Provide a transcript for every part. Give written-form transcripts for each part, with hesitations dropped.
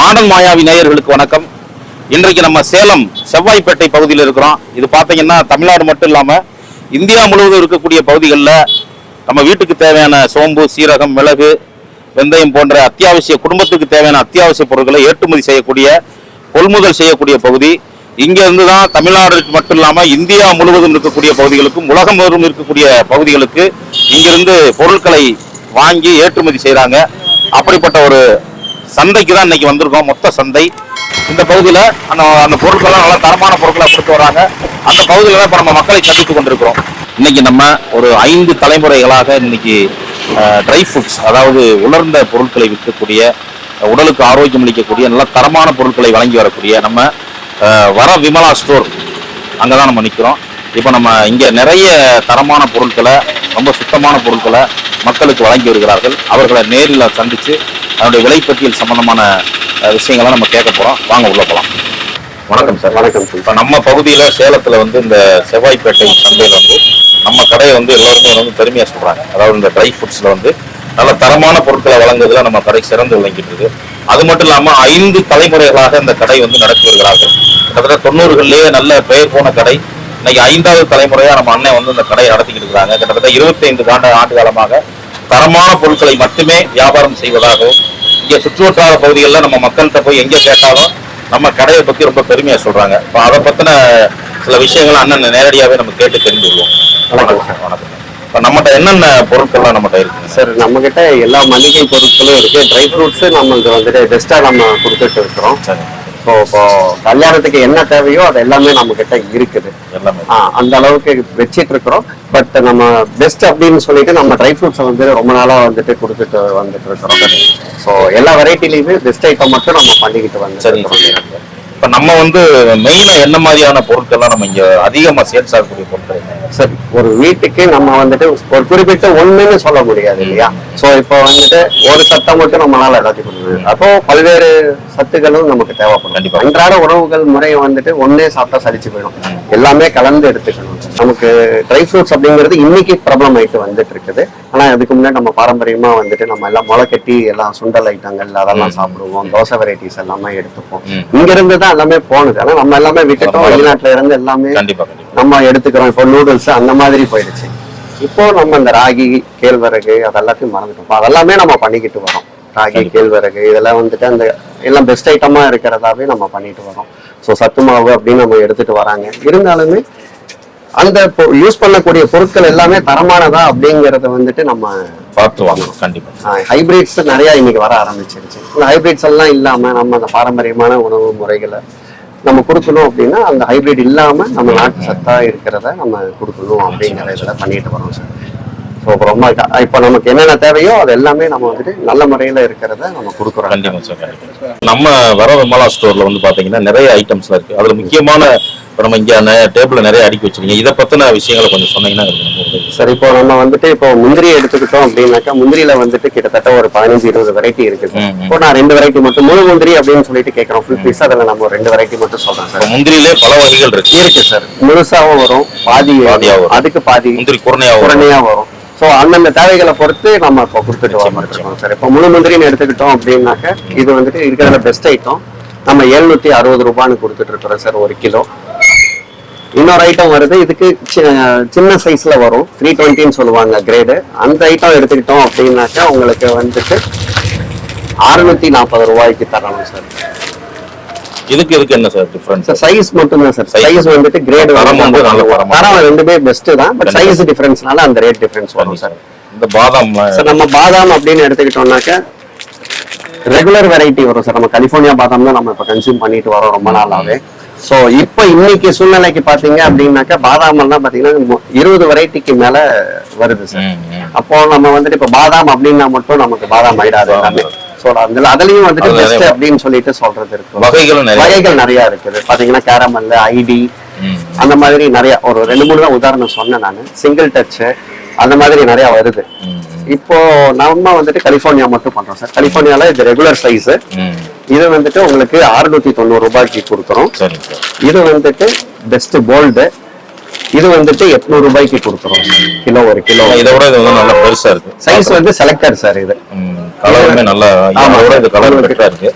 Model மாயாவி நேயர்களுக்கு வணக்கம். இன்றைக்கு நம்ம சேலம் செவ்வாய்ப்பேட்டை பகுதியில் இருக்கிறோம். இது பார்த்தீங்கன்னா தமிழ்நாடு மட்டும் இல்லாமல் இந்தியா முழுவதும் இருக்கக்கூடிய பகுதிகளில் நம்ம வீட்டுக்கு தேவையான சோம்பு, சீரகம், மிளகு, வெந்தயம் போன்ற அத்தியாவசிய குடும்பத்துக்கு தேவையான அத்தியாவசிய பொருட்களை ஏற்றுமதி செய்யக்கூடிய, கொள்முதல் செய்யக்கூடிய பகுதி. இங்கிருந்து தான் தமிழ்நாடுக்கு மட்டும் இல்லாமல் இந்தியா முழுவதும் இருக்கக்கூடிய பகுதிகளுக்கும் உலகம் முழுவதும் இருக்கக்கூடிய பகுதிகளுக்கு இங்கிருந்து பொருட்களை வாங்கி ஏற்றுமதி செய்கிறாங்க. அப்படிப்பட்ட ஒரு சந்தைக்கு தான் இன்னைக்கு வந்திருக்கோம். மொத்த சந்தை இந்த பகுதியில் அந்த பொருட்கள்லாம் நல்லா தரமான பொருட்களை கொடுத்து வராங்க. அந்த பகுதியில் தான் இப்போ நம்ம மக்களை சந்தித்து கொண்டிருக்கிறோம். இன்னைக்கு நம்ம ஒரு 5 தலைமுறைகளாக இன்னைக்கு ட்ரை ஃப்ரூட்ஸ், அதாவது உலர்ந்த பொருட்களை விற்கக்கூடிய, உடலுக்கு ஆரோக்கியம் அளிக்கக்கூடிய நல்ல தரமான பொருட்களை வழங்கி வரக்கூடிய நம்ம வர விமலா ஸ்டோர் அங்கே தான் நம்ம நிற்கிறோம். இப்போ நம்ம இங்கே நிறைய தரமான பொருட்களை, ரொம்ப சுத்தமான பொருட்களை மக்களுக்கு வழங்கி வருகிறார்கள். அவர்களை நேரில் சந்தித்து அதனுடைய விலைப்பட்டியல் சம்பந்தமான விஷயங்களை நம்ம கேட்க போகிறோம். வாங்க உள்ள போகலாம். வணக்கம் சார். வணக்கம் சார். இப்போ நம்ம பகுதியில் சேலத்தில் இந்த செவ்வாய்ப்பேட்டை சந்தையில் நம்ம கடையை எல்லாருமே பெருமையாக சொல்கிறாங்க. அதாவது இந்த ட்ரை ஃப்ரூட்ஸில் நல்ல தரமான பொருட்களை வழங்குறதுல நம்ம கடை சிறந்து விளங்கிட்டு இருக்கு. அது மட்டும் இல்லாமல் 5 தலைமுறைகளாக இந்த கடை நடத்தி வருகிறார்கள். கிட்டத்தட்ட 90களிலேயே நல்ல பெயர் போன கடை. இன்னைக்கு 5வது தலைமுறையாக நம்ம அண்ணன் இந்த கடையை நடத்திக்கிட்டு இருக்கிறாங்க. கிட்டத்தட்ட 25 ஆண்டு காலமாக தரமான பொருட்களை மட்டுமே வியாபாரம் செய்வதாகவும், இங்கே சுற்றுவட்டார பகுதிகளில் நம்ம மக்கள்கிட்ட போய் எங்கே கேட்டாலும் நம்ம கடையை பற்றி ரொம்ப பெருமையாக சொல்கிறாங்க. இப்போ அதை பற்றின சில விஷயங்கள் அண்ணன் நேரடியாகவே நம்ம கேட்டு தெரிந்து கொள்வோம். வணக்கம் சார். வணக்கம். இப்போ நம்மகிட்ட என்னென்ன பொருட்கள்லாம் நம்மகிட்ட இருக்குங்க சார்? நம்மகிட்ட எல்லா மளிகை பொருட்களும் இருக்குது. ட்ரை ஃப்ரூட்ஸு நம்மளுக்கு பெஸ்ட்டாக நம்ம கொடுத்துட்டு இருக்கிறோம். சரி. ஸோ இப்போ கல்யாணத்துக்கு என்ன தேவையோ அது எல்லாமே நம்ம கிட்ட இருக்குது. எல்லாமே அந்த அளவுக்கு வச்சிட்டு இருக்கிறோம். பட் நம்ம பெஸ்ட் அப்படின்னு சொல்லிட்டு நம்ம ட்ரை ஃப்ரூட்ஸை ரொம்ப நாளாக கொடுத்துட்டு வந்துட்டு இருக்கிறோம். ஸோ எல்லா வெரைட்டிலையுமே பெஸ்ட் ஐட்டம் மட்டும் நம்ம பண்ணிக்கிட்டு வந்து. இப்போ நம்ம மெயினாக என்ன மாதிரியான பொருட்கள்லாம் நம்ம இங்கே அதிகமாக சேல்ஸ் ஆகக்கூடிய பொருட்கள்? சரி, ஒரு வீட்டுக்கு நம்ம ஒரு குறிப்பிட்ட ஒண்ணுன்னு சொல்ல முடியாது இல்லையா? ஸோ இப்போ ஒரு சத்தம் மட்டும் நம்மளால எல்லாத்தையும் கொடுக்குது. அப்போ பல்வேறு சத்துக்களும் நமக்கு தேவைப்படும். கண்டிப்பா. அன்றாட உணவுகள் முறையை ஒன்னே சாப்பிட்டா சலிச்சு போயிடும். எல்லாமே கலந்து எடுத்துக்கணும். நமக்கு ட்ரை ஃப்ரூட்ஸ் அப்படிங்கிறது இன்னைக்கு ப்ராப்ளம் ஆயிட்டு வந்துட்டு இருக்குது. ஆனா அதுக்கு முன்னாடி நம்ம பாரம்பரியமா நம்ம எல்லாம் முளைக்கட்டி எல்லாம் சுண்டல் ஐட்டங்கள் அதெல்லாம் சாப்பிடுவோம். தோசை வெரைட்டிஸ் எல்லாமே எடுத்துப்போம். இங்க இருந்து தான் எல்லாமே போனது. ஆனா நம்ம எல்லாமே விட்டுட்டோம். வெளிநாட்டுல இருந்து எல்லாமே நம்ம எடுத்துக்கிறோம். இப்போ நூடுல்ஸ் அந்த மாதிரி போயிடுச்சு. இப்போ நம்ம இந்த ராகி, கேழ்வரகு அதெல்லாத்தையும் மறந்துட்டோம். அதெல்லாமே நம்ம பண்ணிக்கிட்டு வரோம். ராகி, கேழ்வரகு இதெல்லாம் அந்த எல்லாம் பெஸ்ட் ஐட்டமா இருக்கிறதாவே நம்ம பண்ணிட்டு வரோம். ஸோ சத்து மாவு அப்படின்னு நம்ம எடுத்துட்டு வராங்க. இருந்தாலுமே அந்த யூஸ் பண்ணக்கூடிய பொருட்கள் எல்லாமே தரமானதா அப்படிங்கறத நம்ம பார்த்து வாங்கணும். கண்டிப்பா ஹைபிரிட்ஸ் நிறைய இன்னைக்கு வர ஆரம்பிச்சிருச்சு. இந்த ஹைபிரிட்ஸ் எல்லாம் இல்லாம நம்ம அந்த பாரம்பரியமான உணவு முறைகளை நம்ம கொடுக்கணும் அப்படின்னா அந்த ஹைபிரிட் இல்லாம நம்ம நாட்டு சத்தா இருக்கிறத நம்ம கொடுக்கணும் அப்படிங்கிற இதில் பண்ணிட்டு வரோம் சார். ஸோ ரொம்ப இப்போ நமக்கு என்னென்ன தேவையோ அது எல்லாமே நம்ம நல்ல முறையில இருக்கிறத நம்ம கொடுக்குறோம். கண்டிப்பா சார். நம்ம வர விமலா ஸ்டோர்ல பாத்தீங்கன்னா நிறைய ஐட்டம்ஸ் இருக்கு. அதுல முக்கியமான நம்ம இங்க டேபிள்ல நிறைய அடுக்கி வச்சிருக்கீங்க. இதை பத்தின விஷயங்களை கொஞ்சம் சொன்னீங்கன்னா சரி. இப்போ நம்ம இப்போ முந்திரி எடுத்துக்கிட்டோம் அப்படின்னாக்கா முந்திரியில கிட்டத்தட்ட ஒரு 15-20 வெரைட்டி இருக்குது. இப்போ நான் 2 வெரைட்டி மட்டும் முழு முந்திரி அப்படின்னு சொல்லிட்டு கேட்கறோம். ஃபுல் பீஸ் அதில் நம்ம 2 வெரைட்டி மட்டும் சொல்றேன் சார். முந்திரியிலே பல வகைகள் இருக்கு சார். முழுசாவும் வரும், பாதியாவும், அதுக்கு பாதி முந்திரி குறையா வரும். ஸோ அந்தந்த தேவைகளை பொறுத்து நம்ம இப்போ கொடுத்துட்டு வந்துருக்கோம் சார். இப்போ முழு முந்திரின்னு எடுத்துக்கிட்டோம் அப்படின்னாக்க இது இருக்கிறதுல பெஸ்ட் ஐட்டம். நம்ம 760 ரூபான்னு கொடுத்துட்டு இருக்கிறோம் சார் 1 கிலோ. இன்னொரு ஐட்டம் வருது, இதுக்கு சின்ன சைஸ்ல வரும், 320ன்னு சொல்லுவாங்க கிரேடு. அந்த ஐட்டம் எடுத்துக்கிட்டோம் அப்படின்னாக்கா உங்களுக்கு 640 ரூபாய்க்கு தரணும் சார். இதுக்கு என்ன சார் டிஃபரன்ஸ்? சைஸ் மட்டும் தான் சார். சைஸ் கிரேட் தரம் ரெண்டுமே பெஸ்ட் தான். பட் சைஸ் டிஃபரன்ஸ்னால அந்த ரேட் டிஃபரன்ஸ் வரும் சார். இந்த பாதாம் சார், நம்ம பாதாம் அப்படின்னு எடுத்துக்கிட்டோம்னாக்க ரெகுலர் வெரைட்டி வரும் சார். நம்ம கலிபோர்னியா பாதாம் தான் நம்ம இப்போ கன்சியூம் பண்ணிட்டு வரோம் ரொம்ப நாளாவே. ஸோ இப்போ இன்னைக்கு சூழ்நிலைக்கு பாத்தீங்க அப்படின்னாக்கா பாதாம் எல்லாம் பாத்தீங்கன்னா 20 வெரைட்டிக்கு மேல வருது சார். அப்போ நம்ம இப்போ பாதாம் அப்படின்னா மட்டும் நமக்கு பாதாம் ஆயிடாது எல்லாமே. அதுலயும் பெஸ்ட் அப்படின்னு சொல்லிட்டு சொல்றது இருக்கு. வகைகள் நிறைய இருக்குது. பாத்தீங்கன்னா கேரமல், ஐடி அந்த மாதிரி நிறைய ஒரு 2-3 தான் உதாரணம் சொன்னேன் நான். சிங்கிள் டச் அந்த மாதிரி நிறைய வருது. இப்போ நம்ம கலிபோர்னியா மட்டும் பண்றோம் சார். கலிபோர்னியால இது ரெகுலர் சைஸ். இது உங்களுக்கு 690 ரூபாய்க்கு கொடுக்குறோம். இது பெஸ்ட் போல்டு. இது 800 ரூபாய்க்கு கொடுக்குறோம் கிலோ. 1 கிலோ. இதை விட இது நல்லா பெருசா இருக்கு. Size selector sir. இது கலருமே நல்லா கலர் பெட்டரா இருக்கு.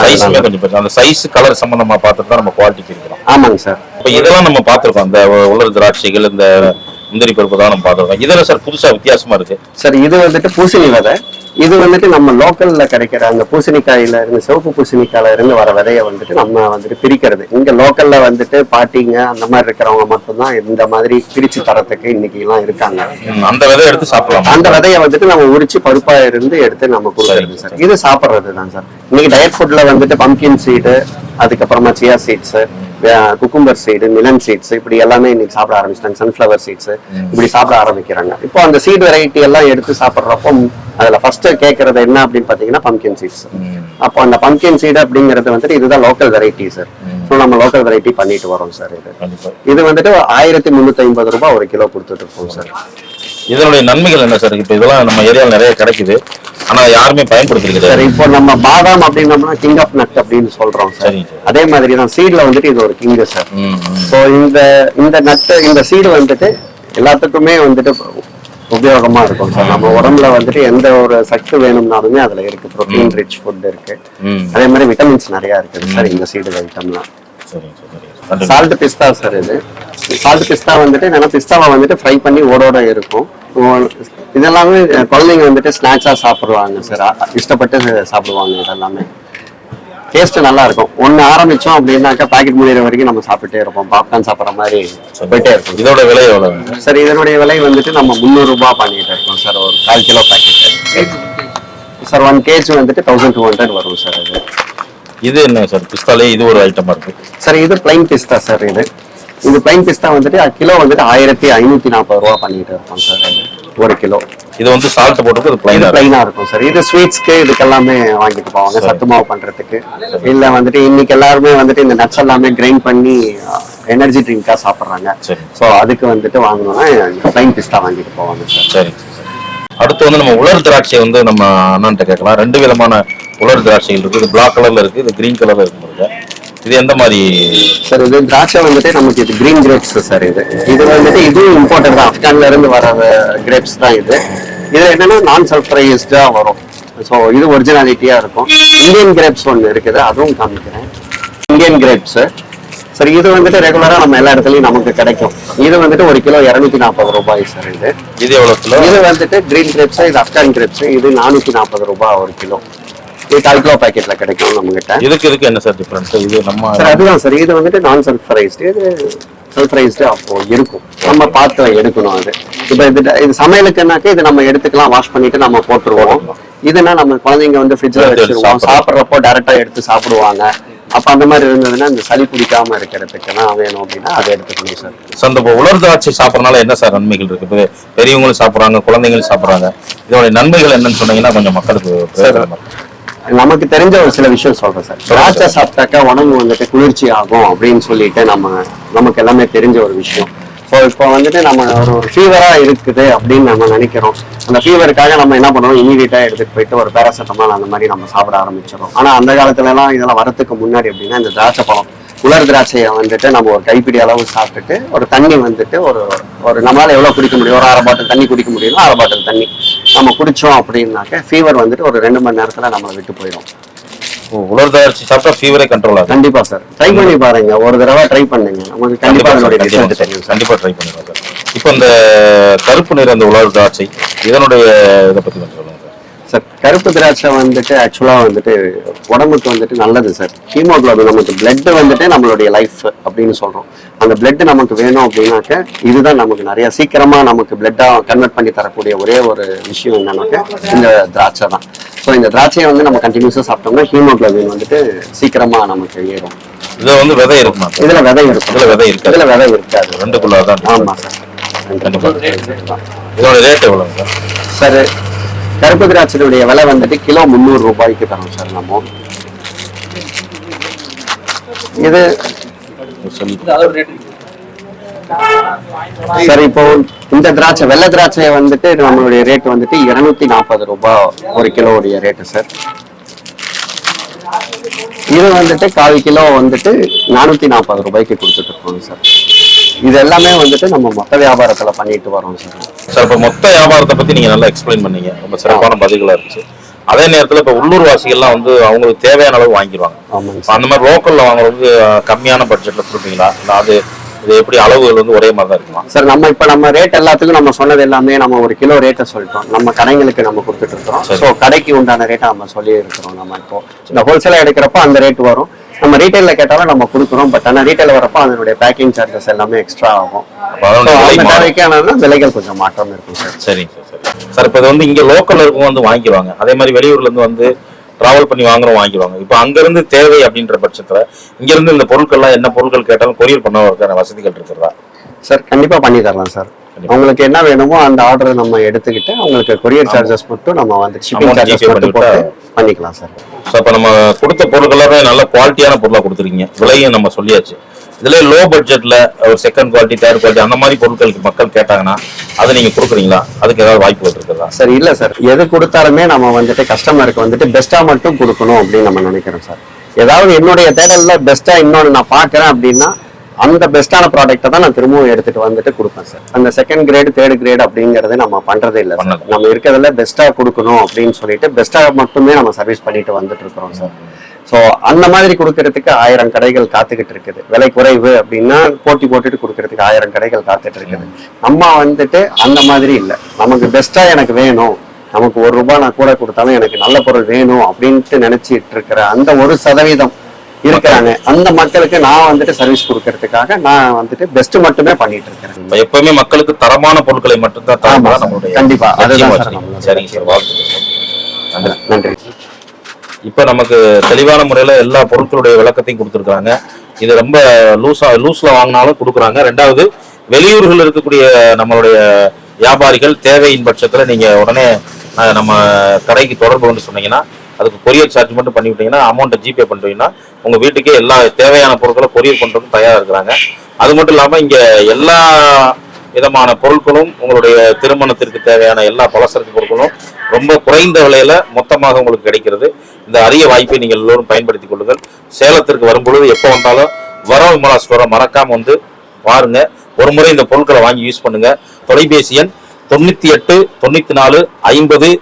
சைஸுமே கொஞ்சம் பெருசு. அந்த சைஸ் கலர் சம்பந்தமா பார்த்துட்டு தான் நம்ம குவாலிட்டி பிரிக்கிறோம். ஆமாங்க சார். இப்போ இதெல்லாம் நம்ம பார்த்துருக்கோம், இந்த உலர் திராட்சைகள், இந்த முந்திரி பருப்பு தான் நம்ம பார்த்துருக்கோம். இதெல்லாம் சார் புதுசா வித்தியாசமா இருக்கு சார். இது வந்துட்டு பூசணி விதை. இது வந்துட்டு நம்ம லோக்கல்ல கிடைக்கிற அந்த பூசணிக்காயில இருந்து, சிவப்பு பூசணிக்காயில இருந்து வர விதைய வந்துட்டு நம்ம வந்துட்டு பிரிக்கிறது. இங்க லோக்கல்ல வந்துட்டு பாட்டிங்க அந்த மாதிரி இருக்கிறவங்க மட்டும்தான் இந்த மாதிரி பிரிச்சு தரத்துக்கு இன்னைக்கு எல்லாம் இருக்காங்க. அந்த விதையை எடுத்து சாப்பிடலாம். அந்த விதைய வந்துட்டு நம்ம உரிச்சு பருப்பா இருந்து எடுத்து நம்ம கொடுக்குறது சார். இது சாப்பிட்றது தான் சார். இன்னைக்கு டயட் ஃபுட்ல வந்துட்டு பம்கின் சீடு, அதுக்கப்புறமா chia seeds, cucumber seed, melon seeds, இப்படி எல்லாமே இன்னைக்கு சாப்பிட ஆரம்பிச்சிட்டாங்க. சன்ஃபிளவர் சீட்ஸ் இப்படி சாப்பிட ஆரம்பிக்கிறாங்க. இப்போ அந்த சீட் வெரைட்டி எல்லாம் எடுத்து சாப்பிட்றப்போ அதுல ஃபர்ஸ்ட் கேட்கறது என்ன அப்படின்னு பாத்தீங்கன்னா பம்கின் சீட்ஸ். அப்போ அந்த பம்கின் சீடு அப்படிங்கிறது வந்துட்டு இதுதான் லோக்கல் வெரைட்டி சார். ஸோ நம்ம லோக்கல் வெரைட்டி பண்ணிட்டு வரோம் சார். இது வந்துட்டு 1350 ரூபாய் ஒரு கிலோ கொடுத்துட்டு இருக்கோம் சார். இதனுடைய நன்மைகள் என்ன சார்? இப்போ இதெல்லாம் நம்ம ஏரியாவில் நிறைய கிடைக்குது, ஆனா யாருமே பயன்படுத்துறது சார். இப்போ நம்ம பாதாம் அப்படின்னோம்னா கிங் ஆஃப் நட் அப்படின்னு சொல்றோம் சார். அதே மாதிரி தான் சீட்ல வந்துட்டு இது ஒரு கிங் சார். ஸோ இந்த நட்டு, இந்த சீடு வந்துட்டு எல்லாத்துக்குமே வந்துட்டு உபயோகமா இருக்கும் சார். நம்ம உடம்புல வந்துட்டு எந்த ஒரு சத்து வேணும்னாலுமே அதுல இருக்கு. ப்ரோட்டீன் ரிச் ஃபுட் இருக்கு, அதே மாதிரி விட்டமின்ஸ் நிறைய இருக்குது சார் இந்த சீடு ஐட்டம்லாம். சால்ட் பிஸ்தா சார். இது சால்ட் பிஸ்தா வந்துட்டு என்னன்னா பிஸ்தாவை வந்துட்டு ஃப்ரை பண்ணி ஓடோட இருக்கும். இதெல்லாமே குழந்தைங்க வந்துட்டு ஸ்நாக்ஸா சாப்பிடுவாங்க சார், இஷ்டப்பட்டு சாப்பிடுவாங்க. இதெல்லாமே டேஸ்ட் நல்லா இருக்கும். ஒன்னு ஆரம்பிச்சோம் அப்படின்னாக்கா பாக்கெட் முடிகிற வரைக்கும் நம்ம சாப்பிட்டே இருப்போம். பாப்கார்ன் சாப்பிட்ற மாதிரி போயிட்டே இருக்கும். இதோட விலை எவ்வளவு சார்? இதனுடைய விலை வந்துட்டு நம்ம 300 ரூபாய் பண்ணிட்டு இருக்கோம் சார். ஒரு 1/4 கிலோ பாக்கெட் சார். 1 kg வந்துட்டு 1200 வரும் சார். இது என்ன சார்? பிஸ்தாலே இது ஒரு ஐட்டமா இருக்கு சார். இது பிளைன் பிஸ்தா சார். இது பிளைன் பிஸ்தா வந்துட்டு கிலோ வந்துட்டு 1540 ரூபாய் பண்ணிட்டு இருக்கோம் சார். ஒரு கிலோ. இது வந்து சால்ட் போட்டு பிளைனா இருக்கும் சார். இது ஸ்வீட்ஸ்க்கு இதுக்கெல்லாமே வாங்கிட்டு போவாங்க, சத்து மாவு பண்றதுக்கு. இல்ல வந்துட்டு இன்னைக்கு எல்லாருமே வந்துட்டு இந்த நட்ஸ் எல்லாமே கிரைண்ட் பண்ணி எனர்ஜி ட்ரிங்கா சாப்பிடுறாங்க. சோ அதுக்கு வந்துட்டு வாங்கணும்னா பிளைன் பிஸ்தா வாங்கிட்டு போவாங்க சார். சரி. அடுத்து வந்து நம்ம உலர் திராட்சை வந்து நம்ம அண்ணன்ட்ட கேட்கலாம். 2 விதமான உலர் திராட்சைகள் இருக்கு. இது பிளாக் கலர்ல இருக்கு, இது கிரீன் கலர்ல இருக்கு. இது எந்த மாதிரி சார்? இது திராட்சை வந்துட்டு நமக்கு இது கிரீன் கிரேப்ஸ் சார். இது வந்துட்டு இதுவும் இம்போர்ட்டட் தான், ஆப்கான்ல இருந்து வர கிரேப்ஸ் தான். இது என்னன்னா நான் சல்ஃபரைஸ்டா வரும். ஸோ இது ஒரிஜினாலிட்டியா இருக்கும். இந்தியன் கிரேப்ஸ் ஒன்று இருக்குது, அதுவும் காமிக்கிறேன். Indian grapes sir. இது வந்துட்டு ரெகுலரா நம்ம எல்லா இடத்துலயும் நமக்கு கிடைக்கும். இது வந்துட்டு ஒரு கிலோ 240 ரூபாய் சார். இது எவ்வளவு கிலோ? இது வந்துட்டு கிரீன் கிரேப்ஸ், இது ஆப்கான் கிரேப்ஸ். இது 440 ரூபாய் ஒரு கிலோ. இது 1/4 கிலோ பாக்கெட்ல கிடைக்கும் நம்ம கிட்ட. இதுக்கு என்ன சார் டிஃபரன்ஸ்? இது நம்ம சார் அதுதான் சார். இது வந்துட்டு நான் சல்ஃபரைஸ்டு, இது சல்ஃபரைஸ்டு. அப்போ இருக்கும், நம்ம பார்த்து எடுக்கணும். அது இப்போ இது சமையலுக்குனாக்க இது நம்ம எடுத்துக்கலாம், வாஷ் பண்ணிட்டு நம்ம போட்டுருவோம். இதுனா நம்ம குழந்தைங்க வந்து ஃப்ரிட்ஜில் வச்சிருவோம், சாப்பிட்றப்போ டைரக்டா எடுத்து சாப்பிடுவாங்க. அப்ப அந்த மாதிரி இருந்ததுன்னா இந்த சளி பிடிக்காம இருக்கிறதுக்குன்னா வேணும் அப்படின்னா அதை எடுத்துக்கணும் சார். ஸோ இந்த உலர் திராட்சை சாப்பிட்றதுனால என்ன சார் நன்மைகள் இருக்கு? இப்போ பெரியவங்களும் சாப்பிட்றாங்க, குழந்தைங்களும் சாப்பிட்றாங்க. இதோட நன்மைகள் என்னன்னு சொன்னீங்கன்னா கொஞ்சம் மக்களுக்கு நமக்கு தெரிஞ்ச ஒரு சில விஷயம் சொல்றேன் சார். திராட்சை சாப்பிட்டாக்கா உடம்பு வந்துட்டு குளிர்ச்சி ஆகும் அப்படின்னு சொல்லிட்டு நமக்கு எல்லாமே தெரிஞ்ச ஒரு விஷயம். ஸோ இப்போ வந்துட்டு நம்ம ஒரு ஃபீவரா இருக்குது அப்படின்னு நம்ம நினைக்கிறோம். அந்த ஃபீவருக்காக நம்ம என்ன பண்ணுவோம், இமீடியட்டா எடுத்துட்டு போயிட்டு ஒரு பேராசிட்டமால் அந்த மாதிரி நம்ம சாப்பிட ஆரம்பிச்சிடும். ஆனா அந்த காலத்துல எல்லாம் இதெல்லாம் வரத்துக்கு முன்னாடி அப்படின்னா இந்த திராட்சை பழம், உலர் திராட்சையை வந்துட்டு நம்ம ஒரு கைப்பிடி அளவு சாப்பிட்டுட்டு ஒரு தண்ணி வந்துட்டு ஒரு நம்மளால எவ்வளவு குடிக்க முடியும், ஒரு 1/2 பாட்டில் தண்ணி குடிக்க முடியும், 1/2 பாட்டில் தண்ணி நம்ம குடிச்சோம் அப்படின்னாக்க ஃபீவர் வந்துட்டு ஒரு 2 மணி நேரத்துல நம்மளை விட்டு போயிடும். உலர் திராட்சை சாப்பிட்டா ஃபீவரே கண்ட்ரோல் ஆகும். கண்டிப்பா சார், ட்ரை பண்ணி பாருங்க. ஒரு தடவை ட்ரை பண்ணுங்க, உங்களுக்கு கண்டிப்பா அதனுடைய ரிசல்ட் தெரியும். கண்டிப்பா ட்ரை பண்ணுங்க சார். இப்போ இந்த கருப்பு நிற அந்த உலர் திராட்சை இதனுடைய இதை பத்தி கொஞ்சம் சொல்லுங்க சார். கருப்பு திராட்சை வந்துட்டு ஆக்சுவலா வந்துட்டு உடம்புக்கு வந்துட்டு நல்லது சார். ஹீமோகுளோபின், நமக்கு பிளட் வந்துட்டு நம்மளுடைய லைஃப் அப்படின்னு சொல்றோம். அந்த பிளட் நமக்கு வேணும் அப்படின்னாக்க இதுதான் நமக்கு நிறைய சீக்கிரமா நமக்கு பிளட்டா கன்வெர்ட் பண்ணி தரக்கூடிய ஒரே ஒரு விஷயம் என்னன்னாக்க இந்த திராட்சை தான். ஸோ இந்த திராட்சையை வந்து நம்ம கண்டினியூஸா சாப்பிட்டோம்னா ஹீமோகுளோபின் வந்துட்டு சீக்கிரமா நமக்கு ஏறும். இதுல வந்து விதை இருக்குமா? இதுல விதை இருக்கும். இதுல விதை இருக்கு. இதுல விதை இருக்காது. 2 தான். ஆமா சார். இதோட ரேட் எவ்வளவு சார்? சார் கருப்பு திராட்சையுடைய விலை வந்துட்டு கிலோ 300 ரூபாய்க்கு தரோம் சார் நம்ம. இது சார் இப்போ இந்த திராட்சை, வெள்ளை திராட்சையை வந்துட்டு நம்மளுடைய ரேட் வந்துட்டு 240 ரூபாய் ஒரு கிலோவுடைய ரேட்டு சார். இது வந்துட்டு 1/4 கிலோ வந்துட்டு 440 ரூபாய்க்கு கொடுத்துட்டு இருக்கோம் சார். இது எல்லாமே வந்துட்டு நம்ம மொத்த வியாபாரத்துல பண்ணிட்டு வரோம் சார். சார் இப்போ மொத்த வியாபாரத்தை பத்தி நீங்க நல்லா எக்ஸ்பிளைன் பண்ணீங்க, ரொம்ப சிறப்பான பதில்களா இருந்துச்சு. அதே நேரத்துல இப்ப உள்ளூர் வாசிகள்லாம் வந்து அவங்களுக்கு தேவையான அளவு வாங்கிடுவாங்க. ஆமாங்க இப்ப அந்த மாதிரி லோக்கல்ல வாங்குறது கம்மியான பட்ஜெட்ல கொடுப்பீங்களா, இல்ல அது இது எப்படி அளவுகள் வந்து ஒரே மாதிரி தான் இருக்குமா? சார் நம்ம ரேட் எல்லாத்துக்கும் நம்ம சொன்னது எல்லாமே நம்ம ஒரு கிலோ ரேட்டை சொல்லிட்டோம். நம்ம கடைங்களுக்கு நம்ம கொடுத்துட்டு இருக்கிறோம். ஸோ கடைக்கு உண்டான ரேட்டை நம்ம சொல்லி இருக்கிறோம். நம்ம இப்போ இந்த ஹோல்சேலா எடுக்கிறப்ப அந்த ரேட் வரும். நம்ம ரீட்டைல கேட்டாலும் நம்ம கொடுக்குறோம். பட் ஆனால் ரீட்டைல வரப்போ அதனுடைய பேக்கிங் சார்ஜஸ் எல்லாமே எக்ஸ்ட்ரா ஆகும். தேவைக்கான விலைகள் கொஞ்சம் மாற்றம் இருக்கும் சார். சரிங்க சார். சார் இப்போ இது வந்து இங்க லோக்கல்ல இருக்கவங்க வந்து வாங்கிடுவாங்க, அதே மாதிரி வெளியூர்ல இருந்து வந்து டிராவல் பண்ணி வாங்குறோம் வாங்கிடுவாங்க. இப்போ அங்கிருந்து தேவை அப்படின்ற பட்சத்துல இங்க இருந்து இந்த பொருட்கள்லாம் என்ன பொருட்கள் கேட்டாலும் கொரியர் பண்ண வசதிகள் இருக்கிறதா? சார் கண்டிப்பா பண்ணி தரலாம் சார். உங்களுக்கு என்ன வேணுமோ அந்த ஆர்டர் நம்ம எடுத்துக்கிட்டு அவங்களுக்கு கொரியர் சார்ஜஸ் மட்டும் நம்ம வந்து ஷிப்பிங் சார்ஜஸ் மட்டும் போட்டு பண்ணிக்கலாம் சார். ஸோ இப்போ நம்ம கொடுத்த பொருட்கள் எல்லாமே நல்ல குவாலிட்டியான பொருளாக கொடுத்துருக்கீங்க. விலையும் நம்ம சொல்லியாச்சு. இதுல லோ பட்ஜெட்ல ஒரு செகண்ட் குவாலிட்டி, தேர்ட் குவாலிட்டி அந்த மாதிரி பொருட்களுக்கு மக்கள் கேட்டாங்கன்னா அதை நீங்க கொடுக்குறீங்களா? அதுக்கு ஏதாவது வாய்ப்பு இருக்குதா? சார் இல்ல சார், எது கொடுத்தாலுமே நம்ம வந்துட்டு கஸ்டமருக்கு வந்துட்டு பெஸ்டா மட்டும் கொடுக்கணும் அப்படின்னு நம்ம நினைக்கிறோம் சார். ஏதாவது என்னுடைய தேடல்ல பெஸ்டா இன்னொன்று நான் பாக்குறேன் அப்படின்னா அந்த பெஸ்டான ப்ராடக்ட்டை தான் நான் திரும்பவும் எடுத்துட்டு வந்துட்டு கொடுப்பேன் சார். அந்த செகண்ட் கிரேடு தேர்ட் கிரேட் அப்படிங்கறது நம்ம பண்றதே இல்லை. நம்ம இருக்கிறதுல பெஸ்டா கொடுக்கணும் அப்படின்னு சொல்லிட்டு பெஸ்டா மட்டுமே நம்ம சர்வீஸ் பண்ணிட்டு வந்துட்டு இருக்கிறோம் சார். ஸோ அந்த மாதிரி கொடுக்கறதுக்கு 1000 கடைகள் காத்துக்கிட்டு இருக்குது. விலை குறைவு அப்படின்னா போட்டி போட்டுட்டு கொடுக்கறதுக்கு 1000 கடைகள் காத்துட்டு இருக்குது. நம்ம வந்துட்டு அந்த மாதிரி இல்லை. நமக்கு பெஸ்டா எனக்கு வேணும், நமக்கு ₹1 நான் கூட கொடுத்தாலும் எனக்கு நல்ல பொருள் வேணும் அப்படின்ட்டு நினைச்சிட்டு இருக்கிற அந்த 1% இருக்கிறாங்க. அந்த மக்களுக்கு நான் வந்துட்டு சர்வீஸ் கொடுக்கறதுக்காக நான் வந்துட்டு பெஸ்ட் மட்டுமே பண்ணிட்டு இருக்கிறேன். எப்பவுமே மக்களுக்கு தரமான பொருட்களை மட்டும்தான் தரமா நம்மளுடைய கண்டிப்பா. அதுதான் சரிங்க சார், வாழ்த்துக்கள். நன்றி. இப்ப நமக்கு தெளிவான முறையில எல்லா பொருட்களுடைய விளக்கத்தையும் கொடுத்துருக்காங்க. இது ரொம்ப லூஸ்ல வாங்கினாலும் கொடுக்குறாங்க. ரெண்டாவது, வெளியூர்கள் இருக்கக்கூடிய நம்மளுடைய வியாபாரிகள் தேவையின் பட்சத்துல நீங்க உடனே நம்ம கடைக்கு தொடர்பு கொண்டு சொன்னீங்கன்னா அதுக்கு கொரியர் சார்ஜ் மட்டும் பண்ணி விட்டீங்கன்னா அமௌண்ட்டை ஜிபே பண்ணிட்டீங்கன்னா உங்க வீட்டுக்கே எல்லா தேவையான பொருட்களை கொரியர் பண்றதுக்கு தயாரா இருக்கிறாங்க. அது மட்டும் இல்லாம இங்க எல்லா விதமான பொருட்களும் உங்களுடைய திருமணத்திற்கு தேவையான எல்லா பலசரக்கு பொருட்களும் ரொம்ப குறைந்த விலையில மொத்தமாக உங்களுக்கு கிடைக்கிறது. இந்த அரிய வாய்ப்பை நீங்கள் எல்லோரும் பயன்படுத்திக் கொள்ளுங்கள். சேலத்திற்கு வரும்பொழுது எப்போ வந்தாலும் வர விமலா ஸ்டோரை மறக்காம வந்து பாருங்க. ஒரு முறை இந்த பொருட்களை வாங்கி யூஸ் பண்ணுங்க. தொலைபேசி எண் 98 94 50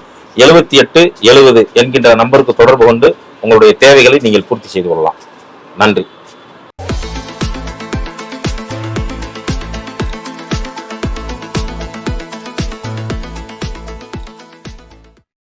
78 70 என்கின்ற நம்பருக்கு தொடர்பு கொண்டு உங்களுடைய தேவைகளை நீங்கள் பூர்த்தி செய்து கொள்ளலாம். நன்றி.